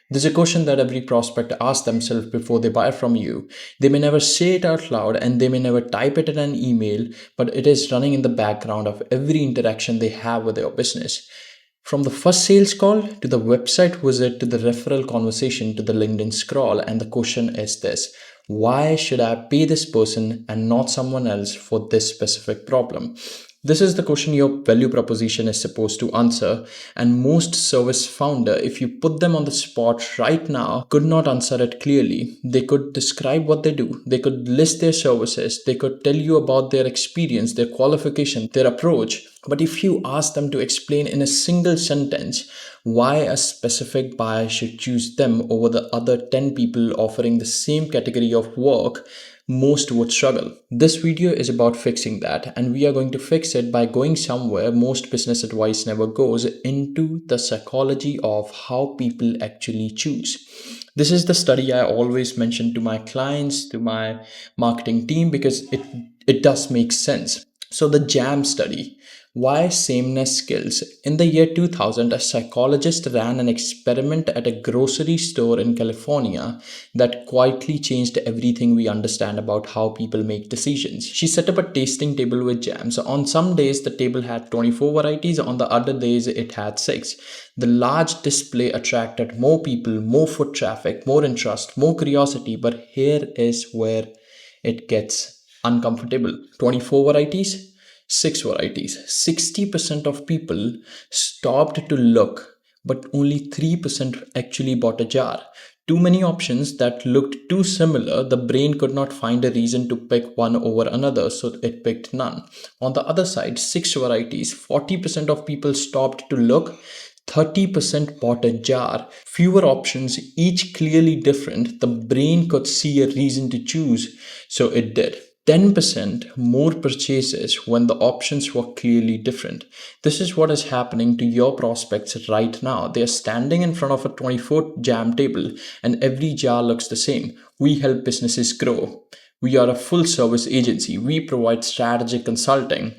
There's a question that every prospect asks themselves before they buy from you. They may never say it out loud and they may never type it in an email, but it is running in the background of every interaction they have with your business. From the first sales call to the website visit to the referral conversation to the LinkedIn scroll, and the question is this: why should I pay this person and not someone else for this specific problem? This is the question your value proposition is supposed to answer, and most service founder, if you put them on the spot right now, could not answer it clearly. They could describe what they do, they could list their services, they could tell you about their experience, their qualification, their approach. But if you ask them to explain in a single sentence why a specific buyer should choose them over the other 10 people offering the same category of work, most would struggle. This video is about fixing that, and we are going to fix it by going somewhere most business advice never goes, into the psychology of how people actually choose. This is the study I always mention to my clients, to my marketing team, because it does make sense. So the JAM study, why sameness kills. In the year 2000, a psychologist ran an experiment at a grocery store in California that quietly changed everything we understand about how people make decisions. She set up a tasting table with jams. On some days, the table had 24 varieties, on the other days, it had 6. The large display attracted more people, more foot traffic, more interest, more curiosity, but here is where it gets uncomfortable. 24 varieties, 6 varieties. 60% of people stopped to look, but only 3% actually bought a jar. Too many options that looked too similar, the brain could not find a reason to pick one over another, so it picked none. On the other side, 6 varieties, 40% of people stopped to look, 30% bought a jar. Fewer options, each clearly different. The brain could see a reason to choose, so it did. 10% more purchases when the options were clearly different. This is what is happening to your prospects right now. They are standing in front of a 24 jam table and every jar looks the same. We help businesses grow. We are a full service agency. We provide strategic consulting.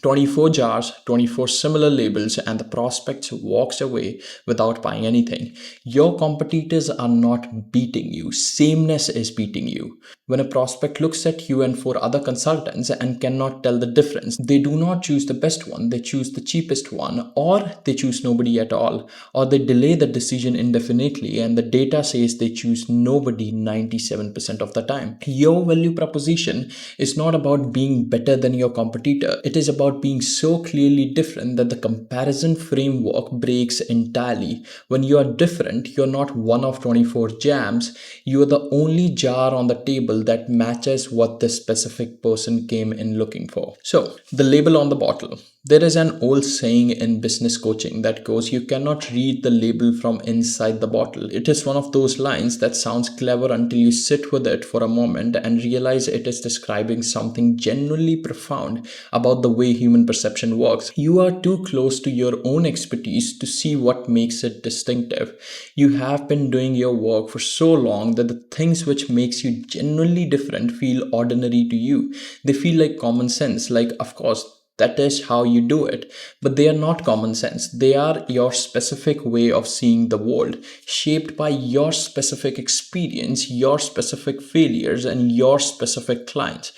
24 jars, 24 similar labels, and the prospect walks away without buying anything. Your competitors are not beating you, sameness is beating you. When a prospect looks at you and 4 other consultants and cannot tell the difference, they do not choose the best one, they choose the cheapest one, or they choose nobody at all, or they delay the decision indefinitely, and the data says they choose nobody 97% of the time. Your value proposition is not about being better than your competitor, it is about being so clearly different that the comparison framework breaks entirely. When you are different, you're not one of 24 jams, you are the only jar on the table that matches what the specific person came in looking for. So, the label on the bottle. There is an old saying in business coaching that goes, you cannot read the label from inside the bottle. It is one of those lines that sounds clever until you sit with it for a moment and realize it is describing something genuinely profound about the way human perception works. You are too close to your own expertise to see what makes it distinctive. You have been doing your work for so long that the things which makes you genuinely different feel ordinary to you. They feel like common sense, like, of course, that is how you do it. But they are not common sense. They are your specific way of seeing the world, shaped by your specific experience, your specific failures, and your specific clients.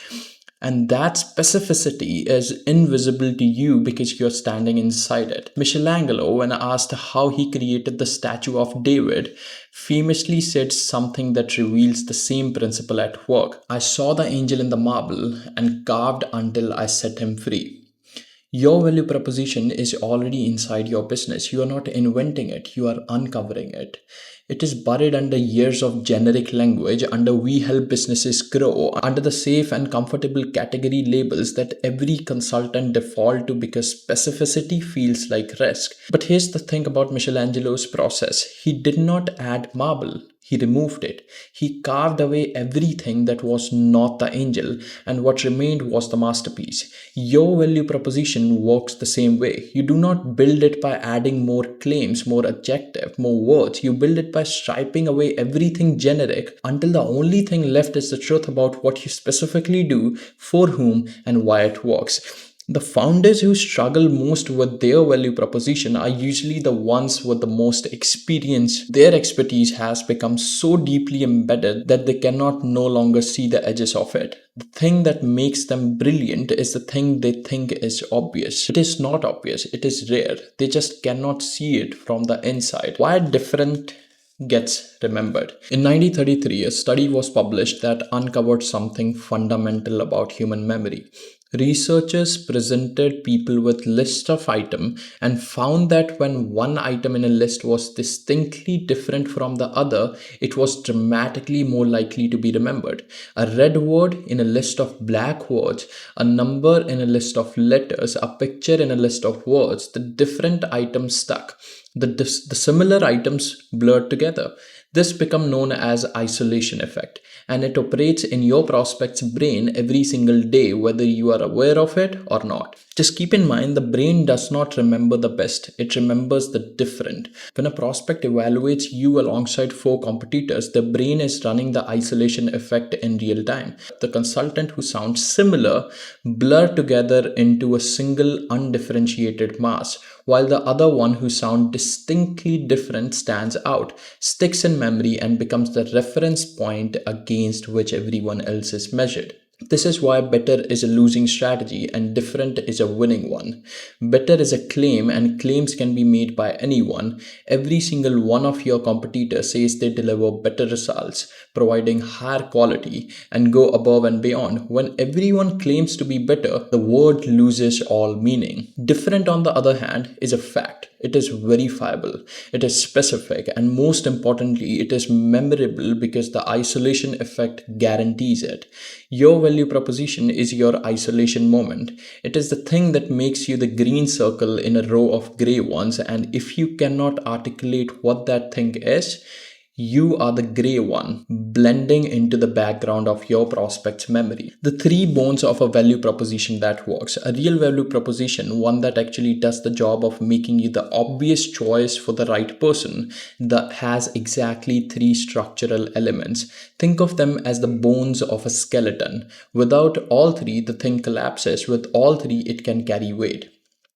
And that specificity is invisible to you because you're standing inside it. Michelangelo, when asked how he created the statue of David, famously said something that reveals the same principle at work. I saw the angel in the marble and carved until I set him free. Your value proposition is already inside your business. You are not inventing it, you are uncovering it. It is buried under years of generic language, under we help businesses grow, under the safe and comfortable category labels that every consultant default to because specificity feels like risk. But here's the thing about Michelangelo's process. He did not add marble. He removed it. He carved away everything that was not the angel, and what remained was the masterpiece. Your value proposition works the same way. You do not build it by adding more claims, more adjective, more words. You build it by striping away everything generic until the only thing left is the truth about what you specifically do, for whom, and why it works. The founders who struggle most with their value proposition are usually the ones with the most experience. Their expertise has become so deeply embedded that they cannot no longer see the edges of it. The thing that makes them brilliant is the thing they think is obvious. It is not obvious, it is rare. They just cannot see it from the inside. Why different gets remembered. In 1933, a study was published that uncovered something fundamental about human memory. Researchers presented people with lists of items and found that when one item in a list was distinctly different from the other, it was dramatically more likely to be remembered. A red word in a list of black words, a number in a list of letters, a picture in a list of words, the different items stuck. The similar items blurred together. This become known as isolation effect, and it operates in your prospect's brain every single day, whether you are aware of it or not. Just keep in mind, the brain does not remember the best, it remembers the different. When a prospect evaluates you alongside four competitors, the brain is running the isolation effect in real time. The consultant who sounds similar blur together into a single undifferentiated mass, while the other one who sounds distinctly different stands out, sticks in memory, and becomes the reference point against which everyone else is measured. This is why better is a losing strategy and different is a winning one. Better is a claim, and claims can be made by anyone. Every single one of your competitors says they deliver better results, providing higher quality, and go above and beyond. When everyone claims to be better, the word loses all meaning. Different, on the other hand, is a fact. It is verifiable, it is specific, and most importantly, it is memorable because the isolation effect guarantees it. Your value proposition is your isolation moment. It is the thing that makes you the green circle in a row of gray ones, and if you cannot articulate what that thing is, you are the gray one, blending into the background of your prospect's memory. The three bones of a value proposition that works. A real value proposition, one that actually does the job of making you the obvious choice for the right person, that has exactly three structural elements. Think of them as the bones of a skeleton. Without all three, the thing collapses. With all three, it can carry weight.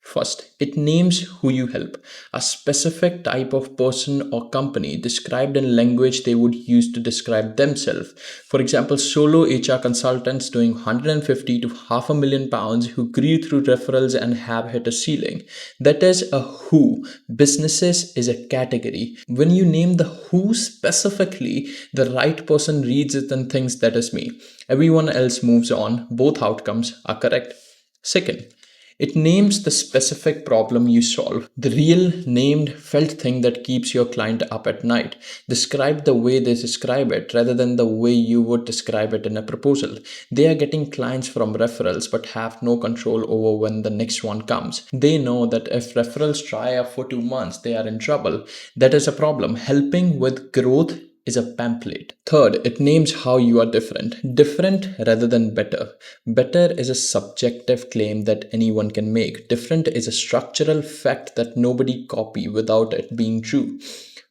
First, it names who you help, a specific type of person or company described in language they would use to describe themselves. For example, solo HR consultants doing 150 to £500,000 who grew through referrals and have hit a ceiling. That is a who. Businesses is a category. When you name the who specifically, the right person reads it and thinks that is me. Everyone else moves on. Both outcomes are correct. Second, it names the specific problem you solve, the real named felt thing that keeps your client up at night. Describe the way they describe it rather than the way you would describe it in a proposal. They are getting clients from referrals but have no control over when the next one comes. They know that if referrals dry up for 2 months, they are in trouble. That is a problem. Helping with growth is a pamphlet. Third, it names how you are different. Different rather than better. Better is a subjective claim that anyone can make. Different is a structural fact that nobody copy without it being true.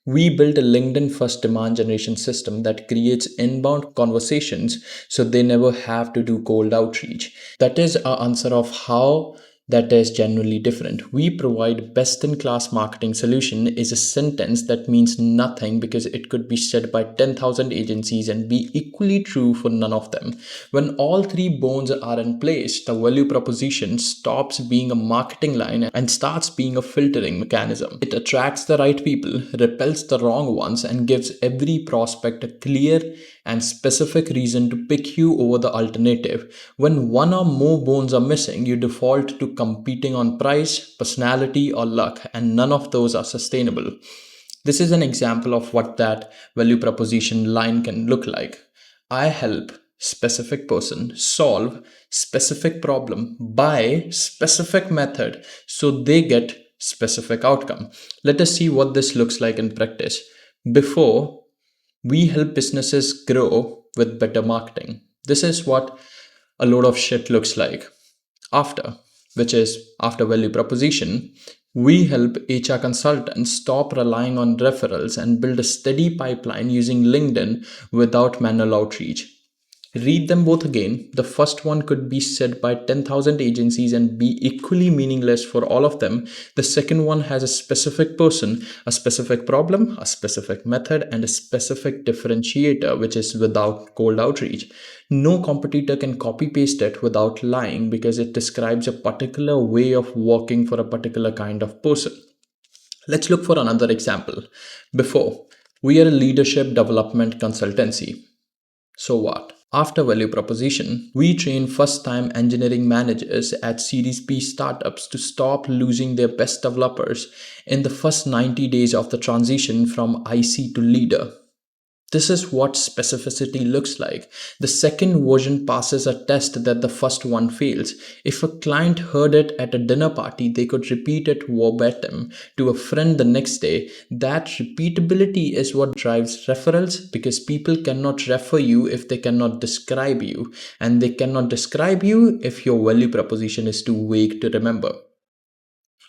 We built a LinkedIn first demand generation system that creates inbound conversations so they never have to do cold outreach. That is our answer of how that is genuinely different. We provide best-in-class marketing solution is a sentence that means nothing because it could be said by 10,000 agencies and be equally true for none of them. When all three bones are in place, the value proposition stops being a marketing line and starts being a filtering mechanism. It attracts the right people, repels the wrong ones, and gives every prospect a clear and specific reason to pick you over the alternative. When one or more bones are missing, you default to competing on price, personality, or luck, and none of those are sustainable. This is an example of what that value proposition line can look like. I help specific person solve specific problem by specific method so they get specific outcome. Let us see what this looks like in practice. Before, we help businesses grow with better marketing. This is what a load of shit looks like. After, which is after value proposition, we help HR consultants stop relying on referrals and build a steady pipeline using LinkedIn without manual outreach. Read them both again. The first one could be said by 10,000 agencies and be equally meaningless for all of them. The second one has a specific person, a specific problem, a specific method, and a specific differentiator, which is without cold outreach. No competitor can copy paste it without lying because it describes a particular way of working for a particular kind of person. Let's look for another example. Before, we are a leadership development consultancy. So what? After value proposition, we train first time engineering managers at Series B startups to stop losing their best developers in the first 90 days of the transition from IC to leader. This is what specificity looks like. The second version passes a test that the first one fails. If a client heard it at a dinner party, they could repeat it verbatim to a friend the next day. That repeatability is what drives referrals because people cannot refer you if they cannot describe you, and they cannot describe you if your value proposition is too vague to remember.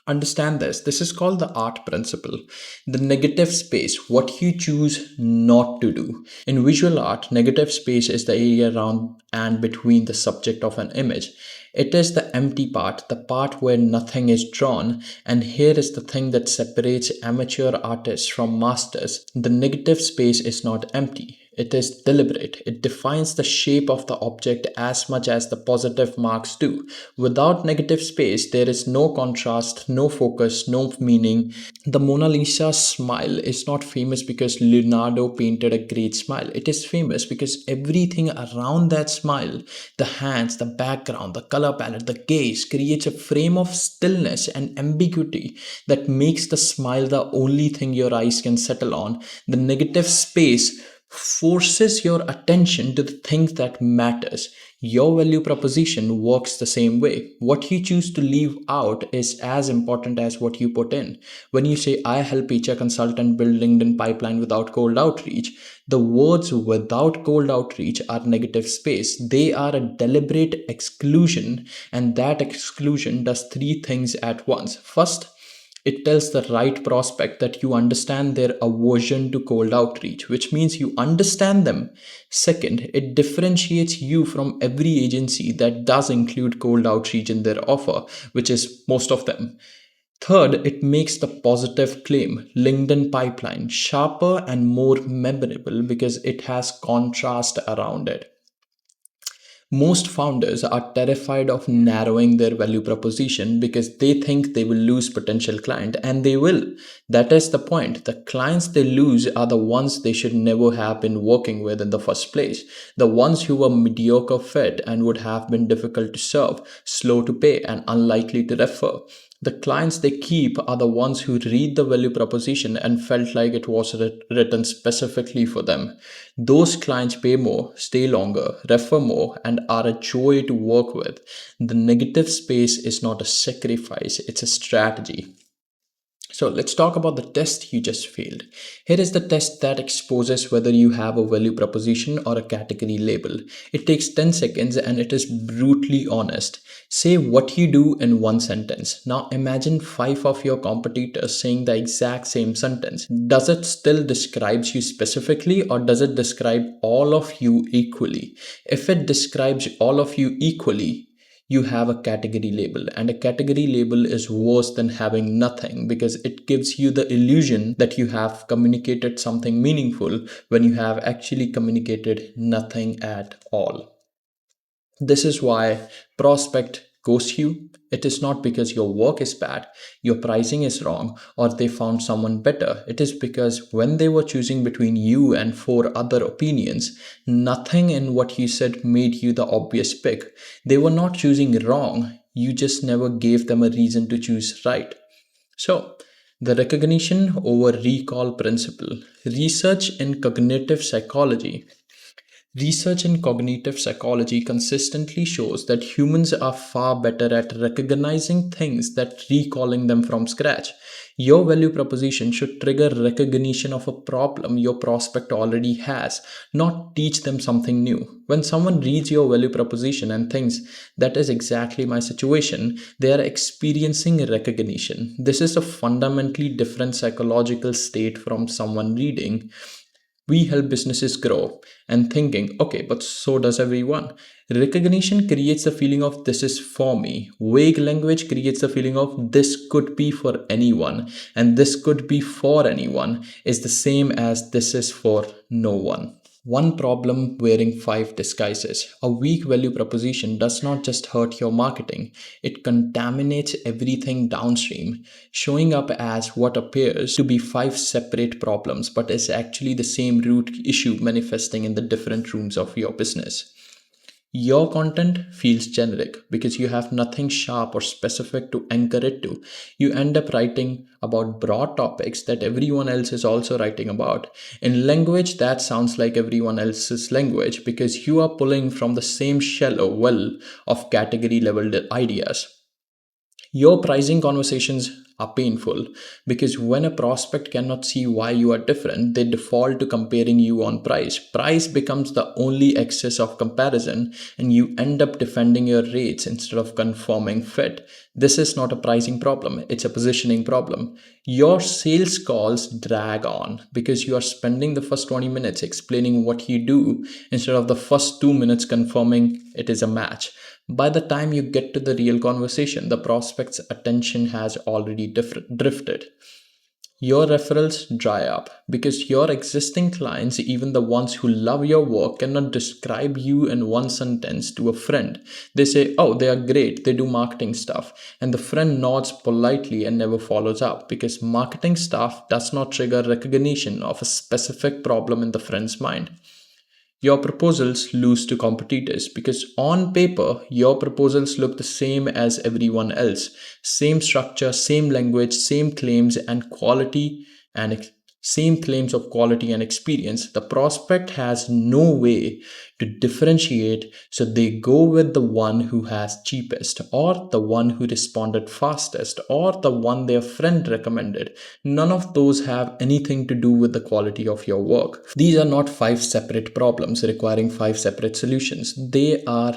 Understand this. This is called the art principle. The negative space, what you choose not to do. In visual art, negative space is the area around and between the subject of an image. It is the empty part, the part where nothing is drawn. And here is the thing that separates amateur artists from masters. The negative space is not empty. It is deliberate. It defines the shape of the object as much as the positive marks do. Without negative space, there is no contrast, no focus, no meaning. The Mona Lisa smile is not famous because Leonardo painted a great smile. It is famous because everything around that smile, the hands, the background, the color palette, the gaze, creates a frame of stillness and ambiguity that makes the smile the only thing your eyes can settle on. The negative space forces your attention to the things that matters. Your value proposition works the same way. What you choose to leave out is as important as what you put in. When you say I help HR consultant build LinkedIn pipeline without cold outreach, the words without cold outreach are negative space. They are a deliberate exclusion, and that exclusion does three things at once. First, it tells the right prospect that you understand their aversion to cold outreach, which means you understand them. Second, it differentiates you from every agency that does include cold outreach in their offer, which is most of them. Third, it makes the positive claim, LinkedIn pipeline, sharper and more memorable because it has contrast around it. Most founders are terrified of narrowing their value proposition because they think they will lose potential client, and they will. That is the point. The clients they lose are the ones they should never have been working with in the first place. The ones who were mediocre fit and would have been difficult to serve, slow to pay, and unlikely to refer. The clients they keep are the ones who read the value proposition and felt like it was written specifically for them. Those clients pay more, stay longer, refer more, and are a joy to work with. The negative space is not a sacrifice, it's a strategy. So let's talk about the test you just failed. Here is the test that exposes whether you have a value proposition or a category label. It takes 10 seconds and it is brutally honest. Say what you do in one sentence. Now imagine 5 of your competitors saying the exact same sentence. Does it still describe you specifically, or does it describe all of you equally? If it describes all of you equally, you have a category label, and a category label is worse than having nothing because it gives you the illusion that you have communicated something meaningful when you have actually communicated nothing at all. This is why prospect ghosts you. It is not because your work is bad, your pricing is wrong, or they found someone better. It is because when they were choosing between you and four other opinions, nothing in what you said made you the obvious pick. They were not choosing wrong, you just never gave them a reason to choose right. So, the recognition over recall principle. Research in cognitive psychology consistently shows that humans are far better at recognizing things than recalling them from scratch. Your value proposition should trigger recognition of a problem your prospect already has, not teach them something new. When someone reads your value proposition and thinks, that is exactly my situation, they are experiencing recognition. This is a fundamentally different psychological state from someone reading, We help businesses grow and thinking, okay, but so does everyone. Recognition creates the feeling of this is for me. Vague language creates the feeling of this could be for anyone, and this could be for anyone is the same as this is for no one. One problem wearing five disguises. A weak value proposition does not just hurt your marketing, it contaminates everything downstream, showing up as what appears to be five separate problems but is actually the same root issue manifesting in the different rooms of your business. Your content feels generic because you have nothing sharp or specific to anchor it to. You end up writing about broad topics that everyone else is also writing about in language that sounds like everyone else's language because you are pulling from the same shallow well of category level ideas. Your pricing conversations are painful because when a prospect cannot see why you are different, they default to comparing you on price. Price becomes the only axis of comparison, and you end up defending your rates instead of confirming fit. This is not a pricing problem, it's a positioning problem. Your sales calls drag on because you are spending the first 20 minutes explaining what you do instead of the first 2 minutes confirming it is a match. By the time you get to the real conversation, the prospect's attention has already drifted. Your referrals dry up because your existing clients, even the ones who love your work, cannot describe you in one sentence to a friend. They say, oh, they are great, they do marketing stuff. And the friend nods politely and never follows up because marketing stuff does not trigger recognition of a specific problem in the friend's mind. Your proposals lose to competitors because on paper your proposals look the same as everyone else, same structure, same language, same claims and quality and same claims of quality and experience. The prospect has no way to differentiate, so they go with the one who has cheapest or the one who responded fastest or the one their friend recommended. None of those have anything to do with the quality of your work. These are not five separate problems requiring five separate solutions. They are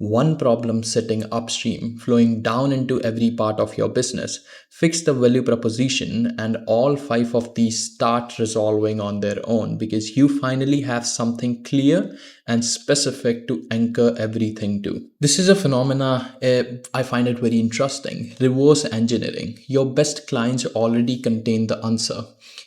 one problem sitting upstream, flowing down into every part of your business. Fix the value proposition, and all five of these start resolving on their own because you finally have something clear and specific to anchor everything to. This is a phenomena I find it very interesting. Reverse engineering. Your best clients already contain the answer.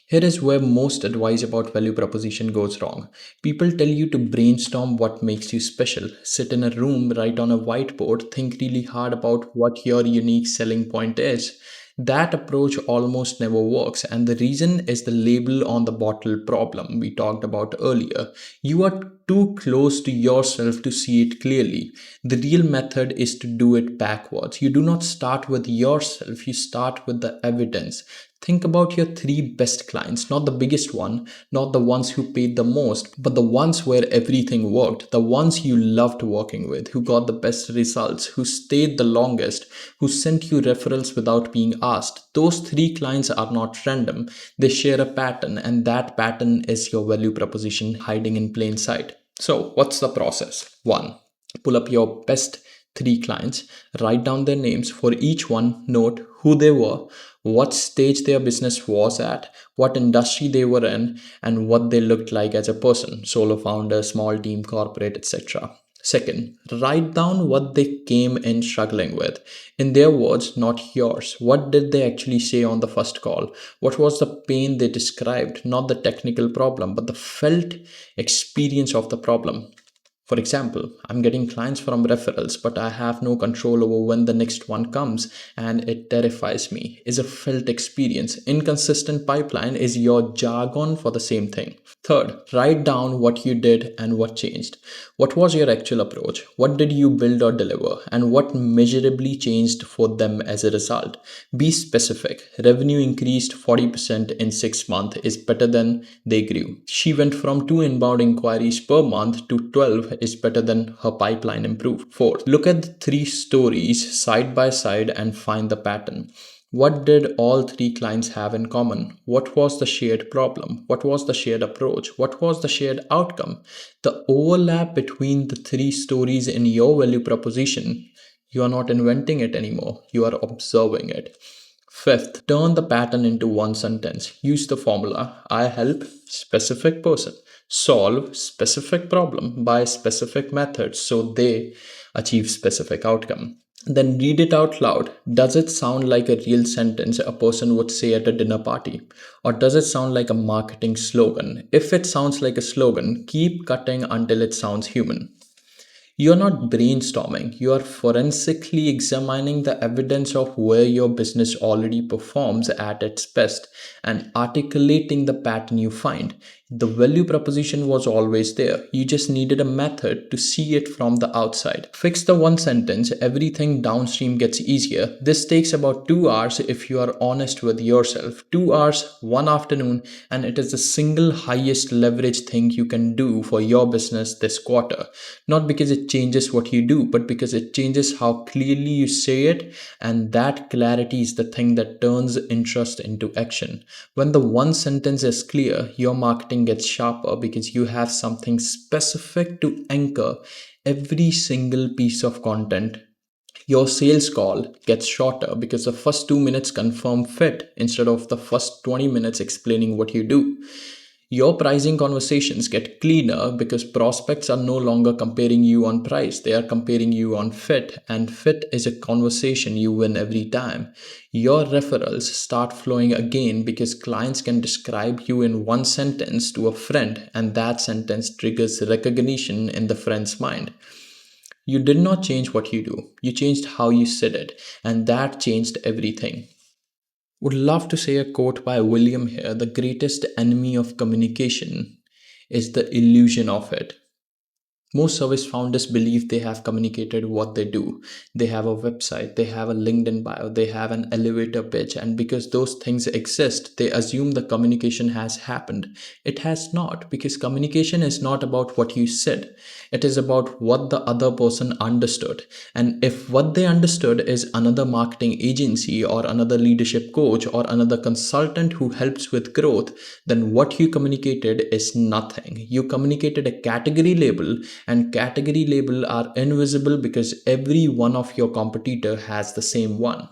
Here is where most advice about value proposition goes wrong. People tell you to brainstorm what makes you special. Sit in a room, write on a whiteboard, think really hard about what your unique selling point is. That approach almost never works, and the reason is the label on the bottle problem we talked about earlier. You are too close to yourself to see it clearly. The real method is to do it backwards. You do not start with yourself, you start with the evidence. Think about your three best clients, not the biggest one, not the ones who paid the most, but the ones where everything worked, the ones you loved working with, who got the best results, who stayed the longest, who sent you referrals without being asked. Those three clients are not random. They share a pattern, and that pattern is your value proposition hiding in plain sight. So, what's the process? One, pull up your best three clients, write down their names for each one, note who they were, what stage their business was at, what industry they were in, and what they looked like as a person, solo founder, small team, corporate, etc. Second, write down what they came in struggling with. In their words, not yours. What did they actually say on the first call? What was the pain they described? Not the technical problem, but the felt experience of the problem. For example, I'm getting clients from referrals, but I have no control over when the next one comes, and it terrifies me. Is a felt experience. Inconsistent pipeline is your jargon for the same thing. Third, write down what you did and what changed. What was your actual approach? What did you build or deliver? And what measurably changed for them as a result? Be specific. Revenue increased 40% in 6 months is better than they grew. She went from 2 inbound inquiries per month to 12 is better than her pipeline improved. Fourth, look at the three stories side by side and find the pattern. What did all three clients have in common? What was the shared problem? What was the shared approach? What was the shared outcome? The overlap between the three stories in your value proposition, you are not inventing it anymore. You are observing it. Fifth, turn the pattern into one sentence. Use the formula: I help specific person solve specific problem by specific methods so they achieve specific outcome. Then read it out loud. Does it sound like a real sentence a person would say at a dinner party? Or does it sound like a marketing slogan? If it sounds like a slogan, keep cutting until it sounds human. You're not brainstorming, you are forensically examining the evidence of where your business already performs at its best and articulating the pattern you find. The value proposition was always there. You just needed a method to see it from the outside. Fix the one sentence, everything downstream gets easier. This takes about 2 hours if you are honest with yourself. 2 hours, one afternoon, and it is the single highest leverage thing you can do for your business this quarter. Not because it changes what you do, but because it changes how clearly you say it, and that clarity is the thing that turns interest into action. When the one sentence is clear, your marketing gets sharper because you have something specific to anchor every single piece of content. Your sales call gets shorter because the first 2 minutes confirm fit instead of the first 20 minutes explaining what you do. Your pricing conversations get cleaner because prospects are no longer comparing you on price, they are comparing you on fit, and fit is a conversation you win every time. Your referrals start flowing again because clients can describe you in one sentence to a friend, and that sentence triggers recognition in the friend's mind. You did not change what you do, you changed how you said it, and that changed everything. Would love to say a quote by William here: the greatest enemy of communication is the illusion of it. Most service founders believe they have communicated what they do. They have a website, they have a LinkedIn bio, they have an elevator pitch, and because those things exist, they assume the communication has happened. It has not, because communication is not about what you said, it is about what the other person understood. And if what they understood is another marketing agency or another leadership coach or another consultant who helps with growth, then what you communicated is nothing. You communicated a category label, and category label are invisible because every one of your competitor has the same one.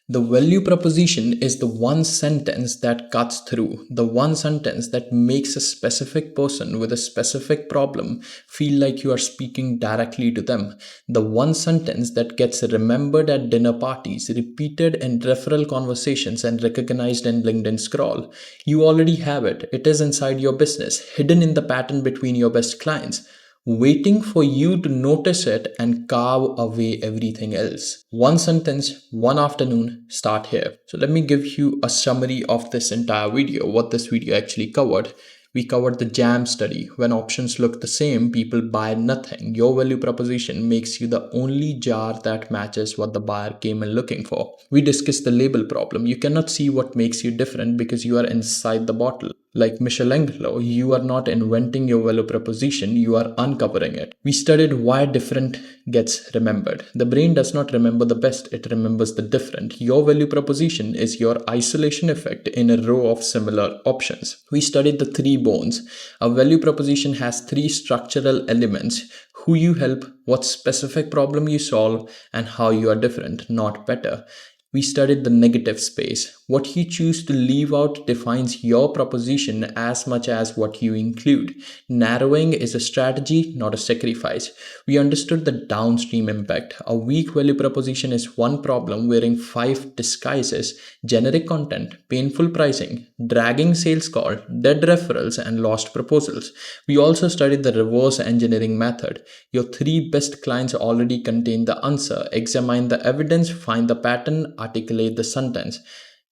The value proposition is the one sentence that cuts through, the one sentence that makes a specific person with a specific problem feel like you are speaking directly to them, the one sentence that gets remembered at dinner parties, repeated in referral conversations, and recognized in LinkedIn scroll. You already have it, it is inside your business, hidden in the pattern between your best clients, waiting for you to notice it and carve away everything else. One sentence, one afternoon, start here. So let me give you a summary of this entire video, what this video actually covered. We covered the jam study. When options look the same, people buy nothing. Your value proposition makes you the only jar that matches what the buyer came in looking for. We discussed the label problem. You cannot see what makes you different because you are inside the bottle. Like Michelangelo, you are not inventing your value proposition, you are uncovering it. We studied why different gets remembered. The brain does not remember the best, it remembers the different. Your value proposition is your isolation effect in a row of similar options. We studied the three bones. A value proposition has three structural elements: who you help, what specific problem you solve, and how you are different, not better. We studied the negative space. What you choose to leave out defines your proposition as much as what you include. Narrowing is a strategy, not a sacrifice. We understood the downstream impact. A weak value proposition is one problem wearing five disguises: generic content, painful pricing, dragging sales call, dead referrals, and lost proposals. We also studied the reverse engineering method. Your three best clients already contain the answer. Examine the evidence, find the pattern, articulate the sentence.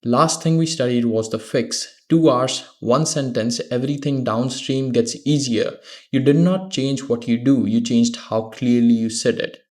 Last thing we studied was the fix. 2 hours, one sentence, everything downstream gets easier. You did not change what you do, you changed how clearly you said it.